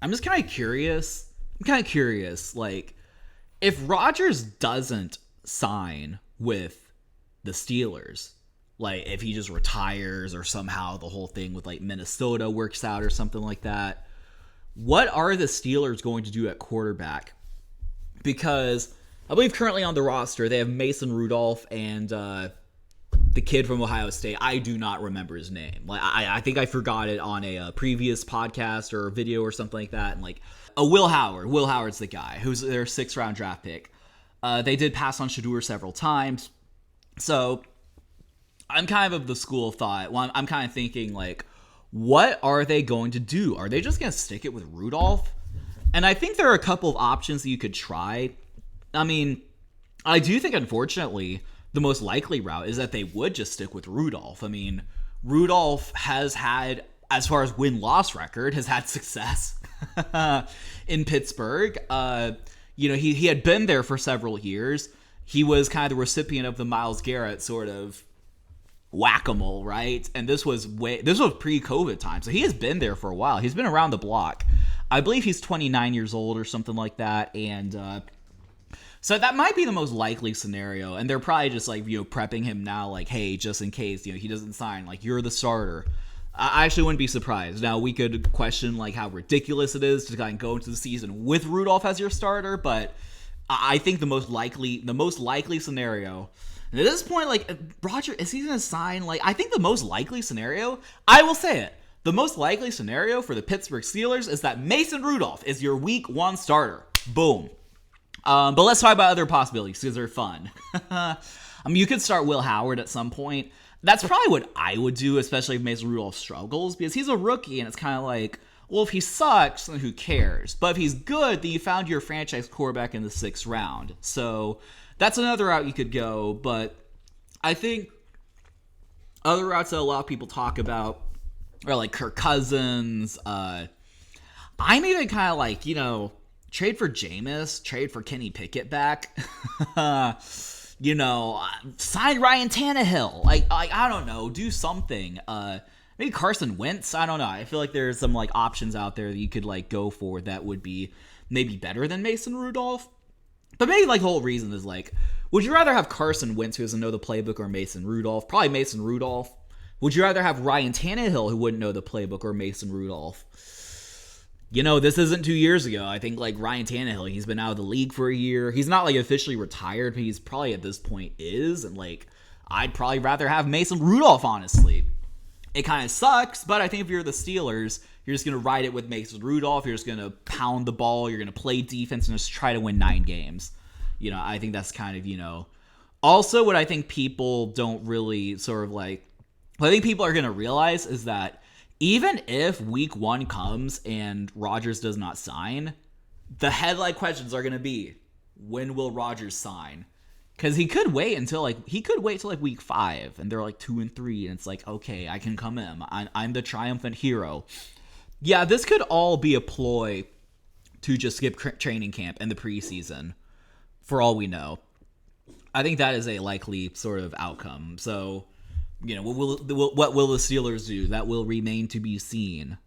I'm just kind of curious. Like, if Rodgers doesn't sign with the Steelers, like if he just retires or somehow the whole thing with like Minnesota works out or something like that, what are the Steelers going to do at quarterback? Because I believe currently on the roster they have Mason Rudolph and the kid from Ohio State. I do not remember his name. Like I think I forgot it on a previous podcast or video or something like that. And like Will Howard. Will Howard's the guy who's their 6th-round draft pick. They did pass on Shadur several times, so I'm kind of the school of thought. Well, I'm kind of thinking like, what are they going to do? Are they just going to stick it with Rudolph? And I think there are a couple of options that you could try. I mean, I do think, unfortunately, the most likely route is that they would just stick with Rudolph. I mean, Rudolph has had, as far as win-loss record, has had success in Pittsburgh. He had been there for several years. He was kind of the recipient of the Myles Garrett sort of whack-a-mole, right? And this was pre-COVID time, so he has been there for a while. He's been around the block. I believe he's 29 years old or something like that, and so that might be the most likely scenario. And they're probably just like prepping him now, like, hey, just in case he doesn't sign, like you're the starter. I actually wouldn't be surprised. Now we could question like how ridiculous it is to kind of go into the season with Rudolph as your starter, but I think the most likely scenario. And at this point, like, Rodgers, is he going to sign? Like, I think the most likely scenario, I will say it, the most likely scenario for the Pittsburgh Steelers is that Mason Rudolph is your week 1 starter. Boom. But let's talk about other possibilities because they're fun. I mean, you could start Will Howard at some point. That's probably what I would do, especially if Mason Rudolph struggles, because he's a rookie, and it's kind of like, well, if he sucks, then who cares? But if he's good, then you found your franchise quarterback in the 6th round. So that's another route you could go, but I think other routes that a lot of people talk about are like Kirk Cousins. I'm even kind of like, trade for Jameis, trade for Kenny Pickett back. Sign Ryan Tannehill. Like, I don't know, do something. Maybe Carson Wentz. I don't know. I feel like there's some like options out there that you could like go for that would be maybe better than Mason Rudolph. But maybe like the whole reason is like, would you rather have Carson Wentz who doesn't know the playbook or Mason Rudolph? Probably Mason Rudolph. Would you rather have Ryan Tannehill who wouldn't know the playbook or Mason Rudolph? This isn't 2 years ago. I think like Ryan Tannehill, he's been out of the league for a year. He's not like officially retired, but he's probably at this point is. And like, I'd probably rather have Mason Rudolph, honestly. It kind of sucks, but I think if you're the Steelers, you're just going to ride it with Mason Rudolph. You're just going to pound the ball. You're going to play defense and just try to win 9 games. I think that's kind of, Also, what I think people don't really sort of like, what I think people are going to realize is that even if week 1 comes and Rodgers does not sign, the headline questions are going to be, when will Rodgers sign? Because he could wait until week 5 and they're like 2-3 and it's like, okay, I can come in. I'm the triumphant hero. Yeah, this could all be a ploy to just skip training camp and the preseason for all we know. I think that is a likely sort of outcome. So, what will the Steelers do? That will remain to be seen.